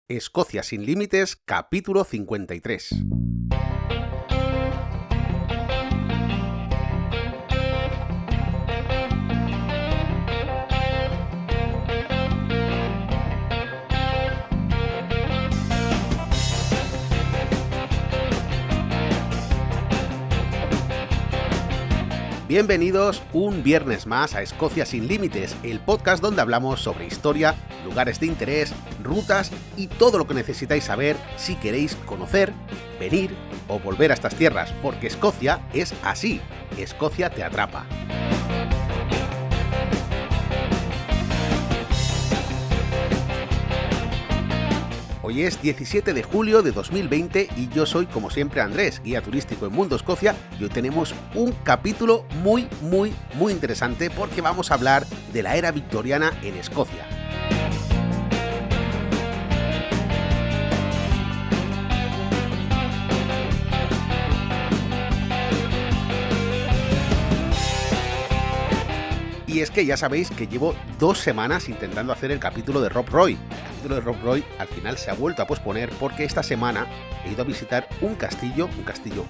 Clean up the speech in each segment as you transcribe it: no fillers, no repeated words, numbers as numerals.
Escocia sin límites, capítulo 53. Bienvenidos un viernes más a Escocia sin límites, el podcast donde hablamos sobre historia, lugares de interés, rutas y todo lo que necesitáis saber si queréis conocer, venir o volver a estas tierras, porque Escocia es así, Escocia te atrapa. Hoy es 17 de julio de 2020 y yo soy, como siempre, Andrés, guía turístico en Mundo Escocia, y hoy tenemos un capítulo muy interesante porque vamos a hablar de la era victoriana en Escocia. Y es que ya sabéis que llevo 2 semanas intentando hacer el capítulo de Rob Roy. El capítulo de Rob Roy al final se ha vuelto a posponer porque esta semana he ido a visitar un castillo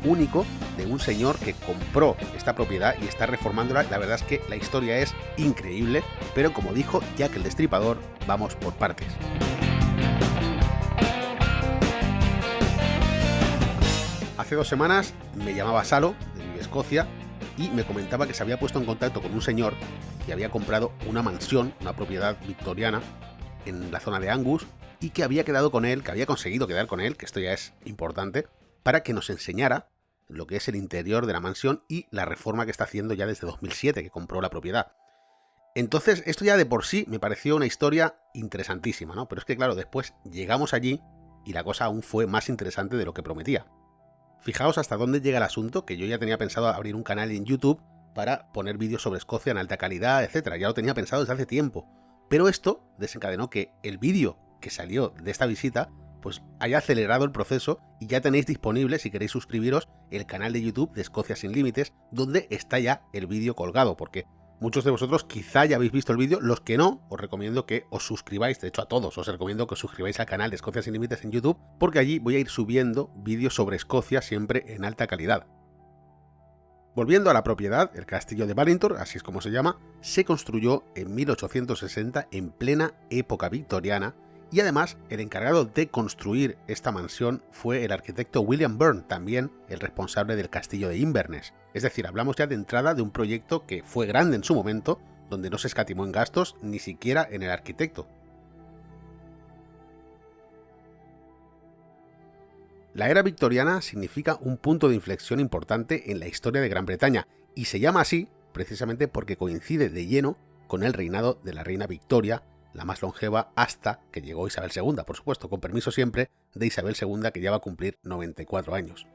único de un señor que compró esta propiedad y está reformándola. La verdad es que la historia es increíble, pero como dijo Jack el Destripador, vamos por partes. Hace 2 semanas me llamaba Salo, de Vive Escocia, y me comentaba que se había puesto en contacto con un señor que había comprado una mansión, una propiedad victoriana en la zona de Angus, y que había quedado con él, que había conseguido quedar con él, que esto ya es importante, para que nos enseñara lo que es el interior de la mansión y la reforma que está haciendo ya desde 2007, que compró la propiedad. Entonces, esto ya de por sí me pareció una historia interesantísima, ¿no? Pero es que claro, después llegamos allí y la cosa aún fue más interesante de lo que prometía. Fijaos hasta dónde llega el asunto, que yo ya tenía pensado abrir un canal en YouTube para poner vídeos sobre Escocia en alta calidad, etc. Ya lo tenía pensado desde hace tiempo. Pero esto desencadenó que el vídeo que salió de esta visita pues haya acelerado el proceso y ya tenéis disponible, si queréis suscribiros, el canal de YouTube de Escocia sin límites, donde está ya el vídeo colgado, porque muchos de vosotros quizá ya habéis visto el vídeo. Los que no, os recomiendo que os suscribáis. De hecho, a todos os recomiendo que os suscribáis al canal de Escocia sin límites en YouTube, porque allí voy a ir subiendo vídeos sobre Escocia siempre en alta calidad. Volviendo a la propiedad, el castillo de Ballintor, así es como se llama, se construyó en 1860 en plena época victoriana, y además el encargado de construir esta mansión fue el arquitecto William Byrne, también el responsable del castillo de Inverness. Es decir, hablamos ya de entrada de un proyecto que fue grande en su momento, donde no se escatimó en gastos ni siquiera en el arquitecto. La era victoriana significa un punto de inflexión importante en la historia de Gran Bretaña, y se llama así precisamente porque coincide de lleno con el reinado de la reina Victoria, la más longeva hasta que llegó Isabel II, por supuesto, con permiso siempre de Isabel II, que ya va a cumplir 94 años.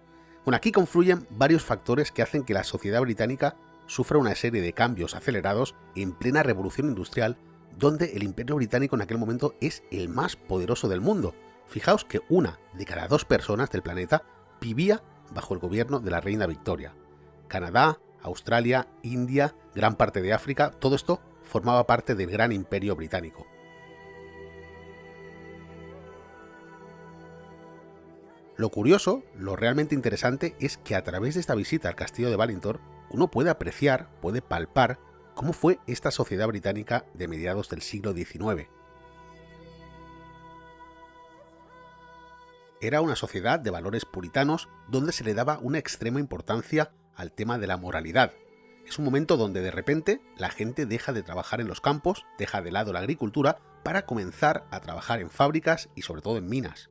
Bueno, aquí confluyen varios factores que hacen que la sociedad británica sufra una serie de cambios acelerados en plena revolución industrial, donde el Imperio Británico en aquel momento es el más poderoso del mundo. Fijaos que 1 de cada 2 personas del planeta vivía bajo el gobierno de la reina Victoria. Canadá, Australia, India, gran parte de África, todo esto formaba parte del gran imperio británico. Lo curioso, lo realmente interesante, es que a través de esta visita al castillo de Ballintor, uno puede apreciar, puede palpar cómo fue esta sociedad británica de mediados del siglo XIX. Era una sociedad de valores puritanos donde se le daba una extrema importancia al tema de la moralidad. Es un momento donde de repente la gente deja de trabajar en los campos, deja de lado la agricultura para comenzar a trabajar en fábricas y sobre todo en minas.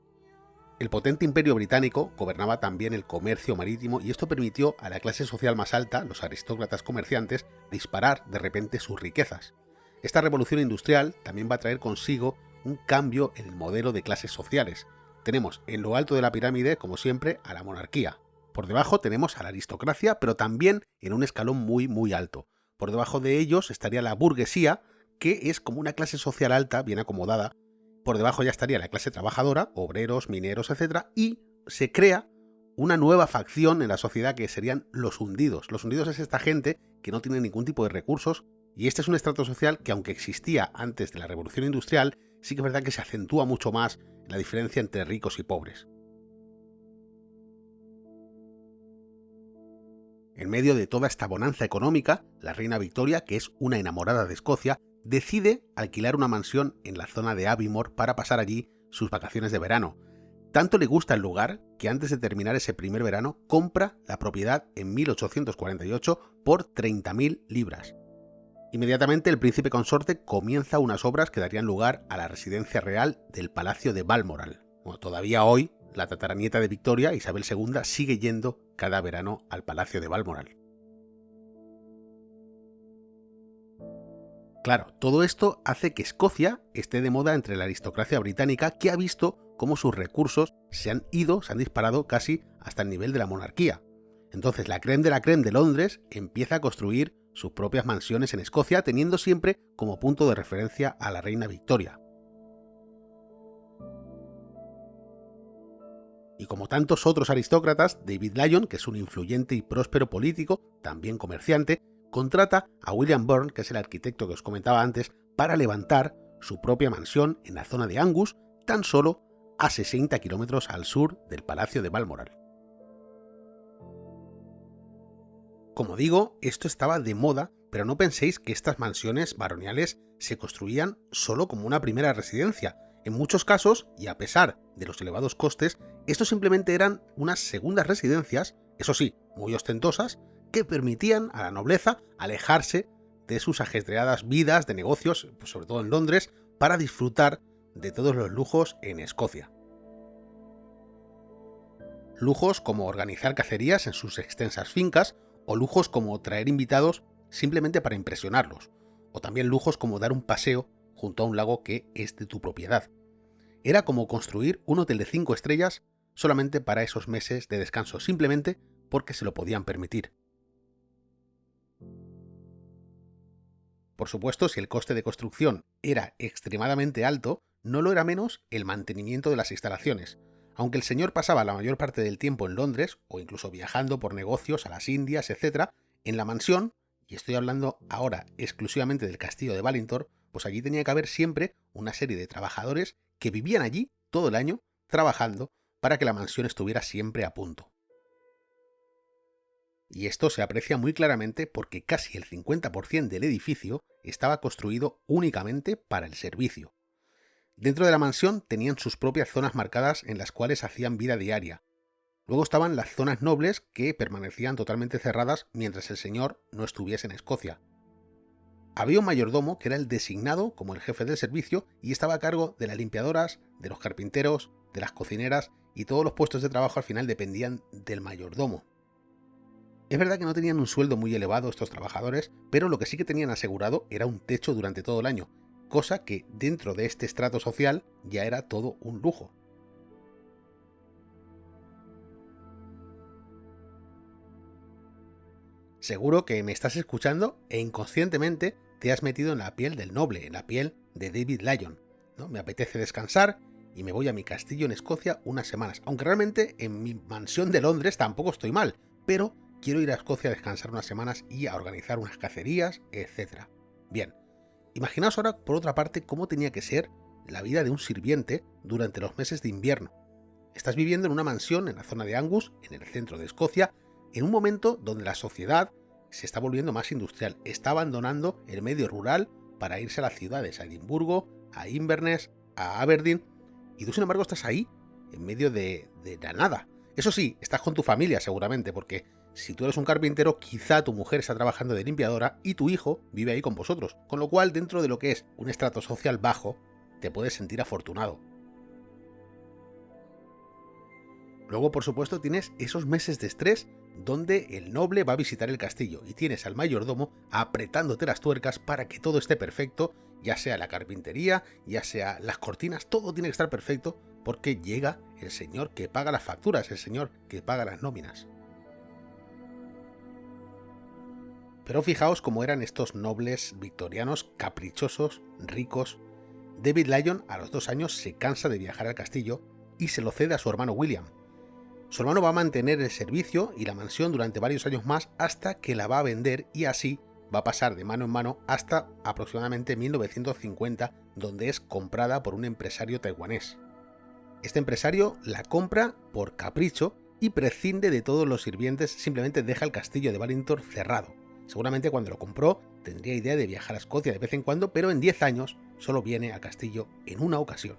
El potente imperio británico gobernaba también el comercio marítimo y esto permitió a la clase social más alta, los aristócratas comerciantes, disparar de repente sus riquezas. Esta revolución industrial también va a traer consigo un cambio en el modelo de clases sociales. Tenemos en lo alto de la pirámide, como siempre, a la monarquía. Por debajo tenemos a la aristocracia, pero también en un escalón muy alto. Por debajo de ellos estaría la burguesía, que es como una clase social alta, bien acomodada. Por debajo ya estaría la clase trabajadora, obreros, mineros, etc. Y se crea una nueva facción en la sociedad que serían los hundidos. Los hundidos es esta gente que no tiene ningún tipo de recursos, y este es un estrato social que, aunque existía antes de la Revolución Industrial, sí que es verdad que se acentúa mucho más la diferencia entre ricos y pobres. En medio de toda esta bonanza económica, la reina Victoria, que es una enamorada de Escocia, decide alquilar una mansión en la zona de Aviemore para pasar allí sus vacaciones de verano. Tanto le gusta el lugar que antes de terminar ese primer verano compra la propiedad en 1848 por 30.000 libras. Inmediatamente el príncipe consorte comienza unas obras que darían lugar a la residencia real del Palacio de Balmoral. Bueno, todavía hoy, la tataranieta de Victoria, Isabel II, sigue yendo cada verano al Palacio de Balmoral. Claro, todo esto hace que Escocia esté de moda entre la aristocracia británica, que ha visto cómo sus recursos se han disparado casi hasta el nivel de la monarquía. Entonces la crème de Londres empieza a construir sus propias mansiones en Escocia, teniendo siempre como punto de referencia a la reina Victoria. Y como tantos otros aristócratas, David Lyon, que es un influyente y próspero político, también comerciante, contrata a William Burne, que es el arquitecto que os comentaba antes, para levantar su propia mansión en la zona de Angus, tan solo a 60 kilómetros al sur del Palacio de Balmoral. Como digo, esto estaba de moda, pero no penséis que estas mansiones baroniales se construían solo como una primera residencia. En muchos casos, y a pesar de los elevados costes, estos simplemente eran unas segundas residencias, eso sí, muy ostentosas, que permitían a la nobleza alejarse de sus ajetreadas vidas de negocios, pues sobre todo en Londres, para disfrutar de todos los lujos en Escocia. Lujos como organizar cacerías en sus extensas fincas, o lujos como traer invitados simplemente para impresionarlos, o también lujos como dar un paseo junto a un lago que es de tu propiedad. Era como construir un hotel de 5 estrellas solamente para esos meses de descanso, simplemente porque se lo podían permitir. Por supuesto, si el coste de construcción era extremadamente alto, no lo era menos el mantenimiento de las instalaciones. Aunque el señor pasaba la mayor parte del tiempo en Londres, o incluso viajando por negocios a las Indias, etc., en la mansión, y estoy hablando ahora exclusivamente del castillo de Ballintore, pues allí tenía que haber siempre una serie de trabajadores que vivían allí todo el año trabajando para que la mansión estuviera siempre a punto. Y esto se aprecia muy claramente porque casi el 50% del edificio estaba construido únicamente para el servicio. Dentro de la mansión tenían sus propias zonas marcadas en las cuales hacían vida diaria. Luego estaban las zonas nobles que permanecían totalmente cerradas mientras el señor no estuviese en Escocia. Había un mayordomo que era el designado como el jefe del servicio y estaba a cargo de las limpiadoras, de los carpinteros, de las cocineras, y todos los puestos de trabajo al final dependían del mayordomo. Es verdad que no tenían un sueldo muy elevado estos trabajadores, pero lo que sí que tenían asegurado era un techo durante todo el año, cosa que dentro de este estrato social ya era todo un lujo. Seguro que me estás escuchando e inconscientemente te has metido en la piel del noble, en la piel de David Lyon, ¿no? Me apetece descansar y me voy a mi castillo en Escocia unas semanas, aunque realmente en mi mansión de Londres tampoco estoy mal, pero quiero ir a Escocia a descansar unas semanas y a organizar unas cacerías, etc. Bien, imaginaos ahora por otra parte cómo tenía que ser la vida de un sirviente durante los meses de invierno. Estás viviendo en una mansión en la zona de Angus, en el centro de Escocia, en un momento donde la sociedad se está volviendo más industrial, está abandonando el medio rural para irse a las ciudades, a Edimburgo, a Inverness, a Aberdeen, y tú sin embargo estás ahí, en medio de la nada. Eso sí, estás con tu familia seguramente, porque si tú eres un carpintero, quizá tu mujer está trabajando de limpiadora y tu hijo vive ahí con vosotros, con lo cual dentro de lo que es un estrato social bajo, te puedes sentir afortunado. Luego, por supuesto, tienes esos meses de estrés donde el noble va a visitar el castillo y tienes al mayordomo apretándote las tuercas para que todo esté perfecto, ya sea la carpintería, ya sea las cortinas, todo tiene que estar perfecto porque llega el señor que paga las facturas, el señor que paga las nóminas. Pero fijaos cómo eran estos nobles victorianos caprichosos, ricos. David Lyon a los 2 años se cansa de viajar al castillo y se lo cede a su hermano William. Su hermano va a mantener el servicio y la mansión durante varios años más hasta que la va a vender y así va a pasar de mano en mano hasta aproximadamente 1950, donde es comprada por un empresario taiwanés. Este empresario la compra por capricho y prescinde de todos los sirvientes, simplemente deja el castillo de Balintor cerrado. Seguramente cuando lo compró tendría idea de viajar a Escocia de vez en cuando, pero en 10 años solo viene al castillo en una ocasión.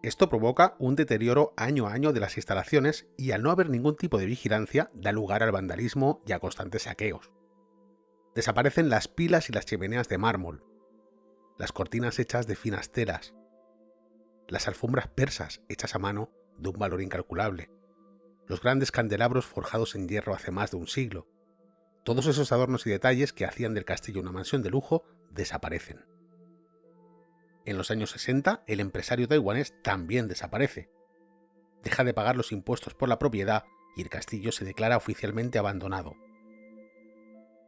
Esto provoca un deterioro año a año de las instalaciones y, al no haber ningún tipo de vigilancia, da lugar al vandalismo y a constantes saqueos. Desaparecen las pilas y las chimeneas de mármol, las cortinas hechas de finas telas, las alfombras persas hechas a mano de un valor incalculable, los grandes candelabros forjados en hierro hace más de un siglo. Todos esos adornos y detalles que hacían del castillo una mansión de lujo desaparecen. En los años 60, el empresario taiwanés también desaparece. Deja de pagar los impuestos por la propiedad y el castillo se declara oficialmente abandonado.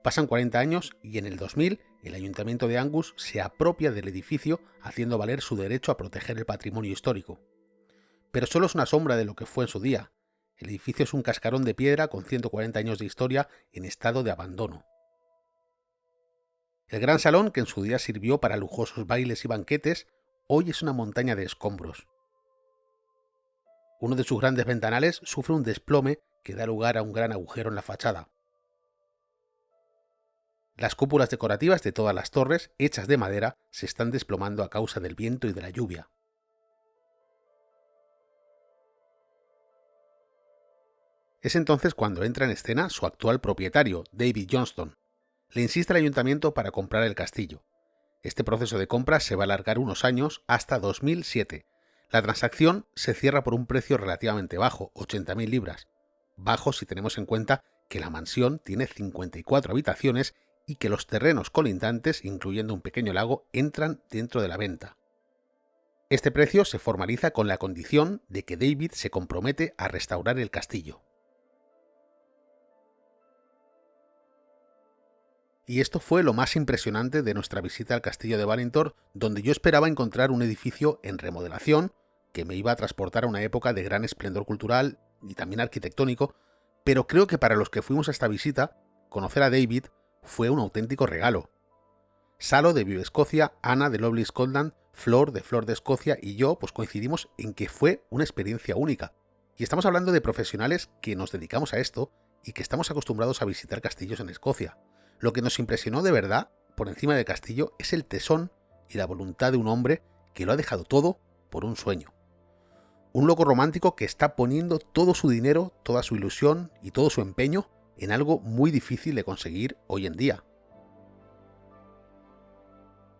Pasan 40 años y en el 2000 el ayuntamiento de Angus se apropia del edificio haciendo valer su derecho a proteger el patrimonio histórico. Pero solo es una sombra de lo que fue en su día. El edificio es un cascarón de piedra con 140 años de historia en estado de abandono. El gran salón, que en su día sirvió para lujosos bailes y banquetes, hoy es una montaña de escombros. Uno de sus grandes ventanales sufre un desplome que da lugar a un gran agujero en la fachada. Las cúpulas decorativas de todas las torres, hechas de madera, se están desplomando a causa del viento y de la lluvia. Es entonces cuando entra en escena su actual propietario, David Johnston. Le insiste al ayuntamiento para comprar el castillo. Este proceso de compra se va a alargar unos años hasta 2007. La transacción se cierra por un precio relativamente bajo, 80.000 libras. Bajo si tenemos en cuenta que la mansión tiene 54 habitaciones y que los terrenos colindantes, incluyendo un pequeño lago, entran dentro de la venta. Este precio se formaliza con la condición de que David se compromete a restaurar el castillo. Y esto fue lo más impresionante de nuestra visita al castillo de Balintor, donde yo esperaba encontrar un edificio en remodelación que me iba a transportar a una época de gran esplendor cultural y también arquitectónico, pero creo que para los que fuimos a esta visita, conocer a David fue un auténtico regalo. Salo de Vive Escocia, Ana de Lovely Scotland, Flor de Escocia y yo pues coincidimos en que fue una experiencia única. Y estamos hablando de profesionales que nos dedicamos a esto y que estamos acostumbrados a visitar castillos en Escocia. Lo que nos impresionó de verdad, por encima del castillo, es el tesón y la voluntad de un hombre que lo ha dejado todo por un sueño. Un loco romántico que está poniendo todo su dinero, toda su ilusión y todo su empeño en algo muy difícil de conseguir hoy en día.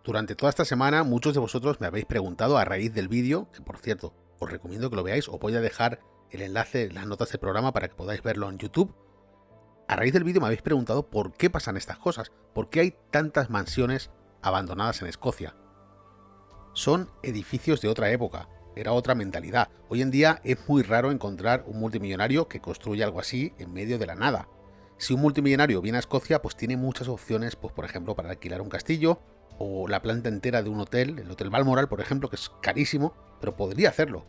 Durante toda esta semana muchos de vosotros me habéis preguntado a raíz del vídeo, que por cierto os recomiendo que lo veáis, os voy a dejar el enlace en las notas del programa para que podáis verlo en YouTube. A raíz del vídeo me habéis preguntado por qué pasan estas cosas, por qué hay tantas mansiones abandonadas en Escocia. Son edificios de otra época, era otra mentalidad. Hoy en día es muy raro encontrar un multimillonario que construya algo así en medio de la nada. Si un multimillonario viene a Escocia, pues tiene muchas opciones, pues por ejemplo para alquilar un castillo o la planta entera de un hotel, el Hotel Balmoral por ejemplo, que es carísimo, pero podría hacerlo.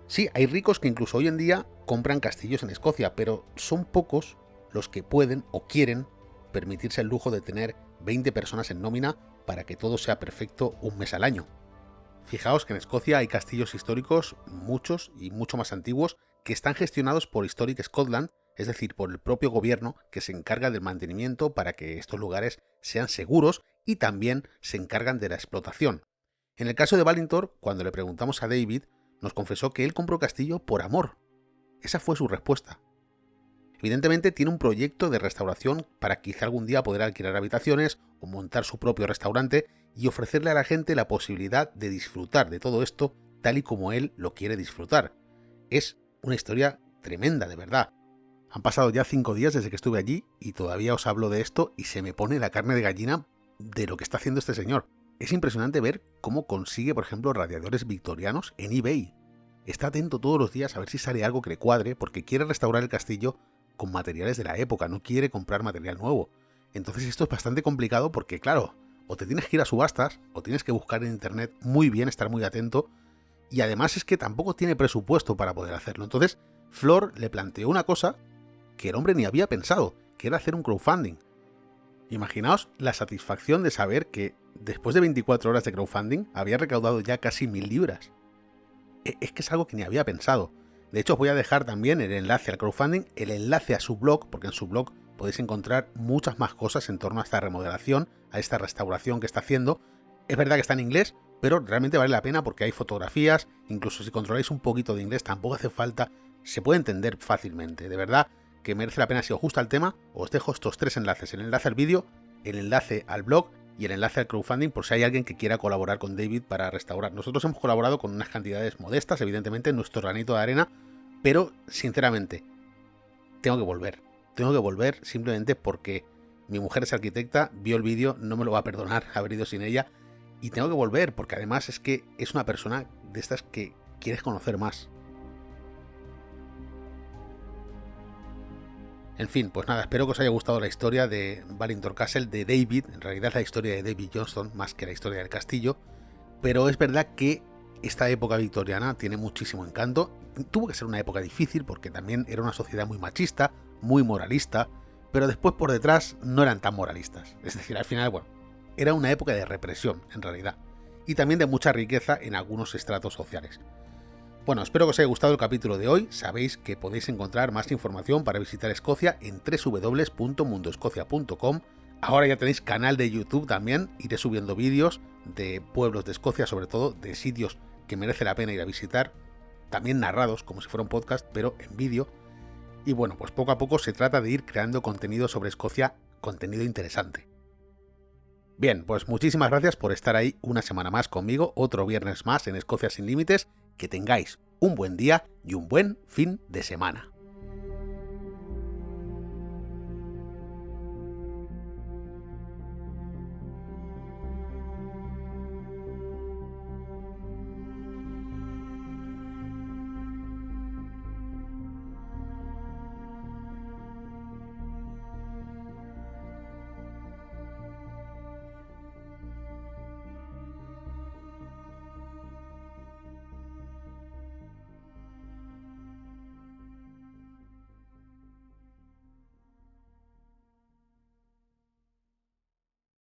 Sí, hay ricos que incluso hoy en día compran castillos en Escocia, pero son pocos los que pueden o quieren permitirse el lujo de tener 20 personas en nómina para que todo sea perfecto un mes al año. Fijaos que en Escocia hay castillos históricos, muchos y mucho más antiguos, que están gestionados por Historic Scotland, es decir, por el propio gobierno que se encarga del mantenimiento para que estos lugares sean seguros y también se encargan de la explotación. En el caso de Balintor, cuando le preguntamos a David, nos confesó que él compró castillo por amor. Esa fue su respuesta. Evidentemente tiene un proyecto de restauración para quizá algún día poder alquilar habitaciones o montar su propio restaurante y ofrecerle a la gente la posibilidad de disfrutar de todo esto tal y como él lo quiere disfrutar. Es una historia tremenda, de verdad. Han pasado ya 5 días desde que estuve allí y todavía os hablo de esto y se me pone la carne de gallina de lo que está haciendo este señor. Es impresionante ver cómo consigue, por ejemplo, radiadores victorianos en eBay. Está atento todos los días a ver si sale algo que le cuadre porque quiere restaurar el castillo con materiales de la época, no quiere comprar material nuevo. Entonces esto es bastante complicado porque, claro, o te tienes que ir a subastas o tienes que buscar en internet muy bien, estar muy atento, y además es que tampoco tiene presupuesto para poder hacerlo. Entonces Flor le planteó una cosa que el hombre ni había pensado, que era hacer un crowdfunding. Imaginaos la satisfacción de saber que después de 24 horas de crowdfunding había recaudado ya casi 1000 libras. Es que es algo que ni había pensado. De hecho, os voy a dejar también el enlace al crowdfunding, el enlace a su blog, porque en su blog podéis encontrar muchas más cosas en torno a esta remodelación, a esta restauración que está haciendo. Es verdad que está en inglés, pero realmente vale la pena porque hay fotografías, incluso si controláis un poquito de inglés tampoco hace falta, se puede entender fácilmente. De verdad que merece la pena. Si os gusta el tema, os dejo estos 3 enlaces, el enlace al vídeo, el enlace al blog y el enlace al crowdfunding por si hay alguien que quiera colaborar con David para restaurar. Nosotros hemos colaborado con unas cantidades modestas, evidentemente, en nuestro granito de arena, pero sinceramente, tengo que volver simplemente porque mi mujer es arquitecta, vio el vídeo, no me lo va a perdonar haber ido sin ella, y tengo que volver porque además es que es una persona de estas que quieres conocer más. En fin, pues nada, espero que os haya gustado la historia de Balintore Castle, de David, en realidad la historia de David Johnston más que la historia del castillo, pero es verdad que esta época victoriana tiene muchísimo encanto. Tuvo que ser una época difícil porque también era una sociedad muy machista, muy moralista, pero después por detrás no eran tan moralistas. Es decir, al final, bueno, era una época de represión, en realidad, y también de mucha riqueza en algunos estratos sociales. Bueno, espero que os haya gustado el capítulo de hoy. Sabéis que podéis encontrar más información para visitar Escocia en www.mundoescocia.com. Ahora ya tenéis canal de YouTube también, iré subiendo vídeos de pueblos de Escocia, sobre todo de sitios que merece la pena ir a visitar, también narrados como si fuera un podcast, pero en vídeo. Y bueno, pues poco a poco se trata de ir creando contenido sobre Escocia, contenido interesante. Bien, pues muchísimas gracias por estar ahí una semana más conmigo, otro viernes más en Escocia sin Límites. Que tengáis un buen día y un buen fin de semana.